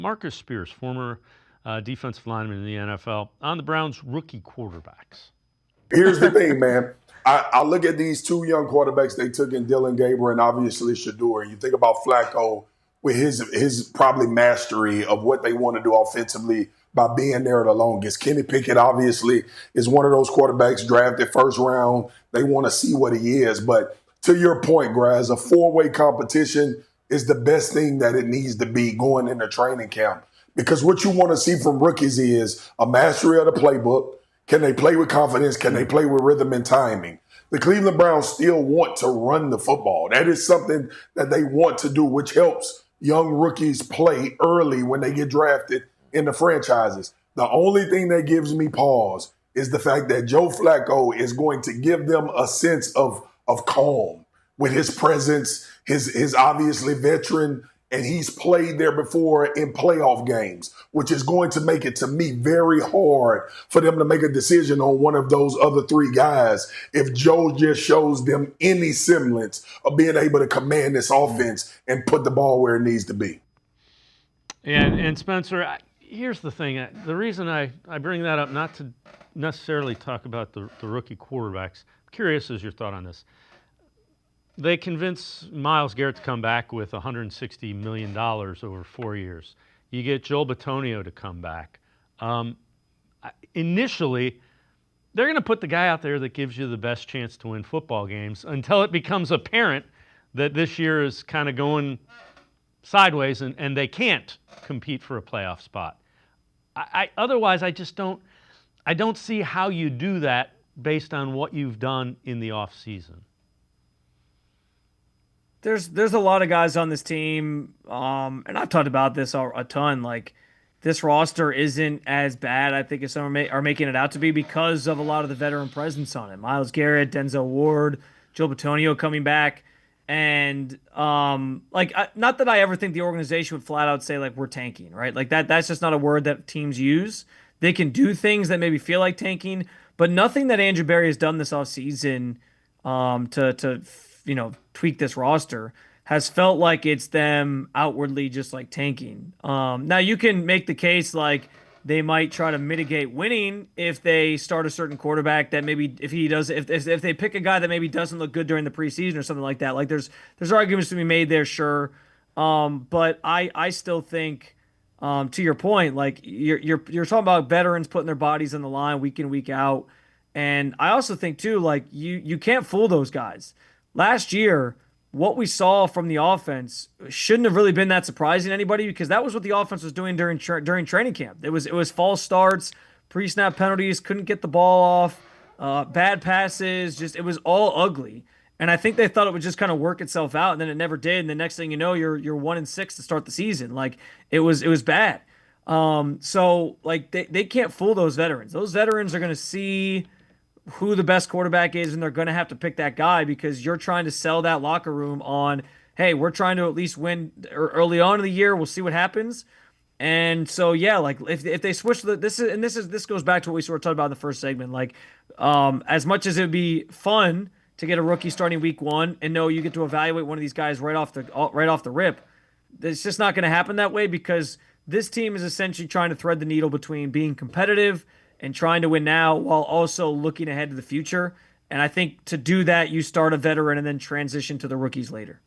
Macrus Spears, former defensive lineman in the NFL, on the Browns' rookie quarterbacks. Here's the thing, man. I look at these two young quarterbacks they took in Dylan Gabriel and obviously Shador. You think about Flacco with his probably mastery of what they want to do offensively by being there the longest. Kenny Pickett obviously is one of those quarterbacks drafted first round. They want to see what he is. But to your point, Graz, a four-way competition is the best thing that it needs to be going into training camp. Because what you want to see from rookies is a mastery of the playbook. Can they play with confidence? Can they play with rhythm and timing? The Cleveland Browns still want to run the football. That is something that they want to do, which helps young rookies play early when they get drafted in the franchises. The only thing that gives me pause is the fact that Joe Flacco is going to give them a sense of calm with his presence, his obviously veteran, and he's played there before in playoff games, which is going to make it, to me, very hard for them to make a decision on one of those other three guys if Joe just shows them any semblance of being able to command this offense and put the ball where it needs to be. And Spencer, here's the thing. The reason I bring that up, not to necessarily talk about the rookie quarterbacks, I'm curious as your thought on this. They convince Myles Garrett to come back with $160 million over 4 years. You get Joel Bitonio to come back. Initially, they're going to put the guy out there that gives you the best chance to win football games until it becomes apparent that this year is kind of going sideways and they can't compete for a playoff spot. Otherwise, I don't see how you do that based on what you've done in the offseason. There's a lot of guys on this team, and I've talked about this a ton. Like, this roster isn't as bad, I think, as some are making it out to be because of a lot of the veteran presence on it. Myles Garrett, Denzel Ward, Joe Bitonio coming back. And not that I ever think the organization would flat out say, like, we're tanking, right? Like, that's just not a word that teams use. They can do things that maybe feel like tanking, but nothing that Andrew Berry has done this offseason to tweak this roster has felt like it's them outwardly just like tanking. Now you can make the case like they might try to mitigate winning if they start a certain quarterback that maybe if they pick a guy that maybe doesn't look good during the preseason or something like that. Like there's arguments to be made there, sure. But I still think to your point, like you're talking about veterans putting their bodies on the line week in, week out. And I also think too, like you can't fool those guys. Last year, what we saw from the offense shouldn't have really been that surprising to anybody because that was what the offense was doing during training camp. It was false starts, pre-snap penalties, couldn't get the ball off, bad passes, just it was all ugly. And I think they thought it would just kind of work itself out, and then it never did. And the next thing you know, you're 1-6 to start the season. Like it was bad. So like they can't fool those veterans. Those veterans are going to see who the best quarterback is, and they're going to have to pick that guy because you're trying to sell that locker room on, hey, we're trying to at least win early on in the year. We'll see what happens. And so, yeah, like if they switch this goes back to what we sort of talked about in the first segment. Like, as much as it would be fun to get a rookie starting week one and know you get to evaluate one of these guys right off the rip, it's just not going to happen that way because this team is essentially trying to thread the needle between being competitive and trying to win now while also looking ahead to the future. And I think to do that, you start a veteran and then transition to the rookies later.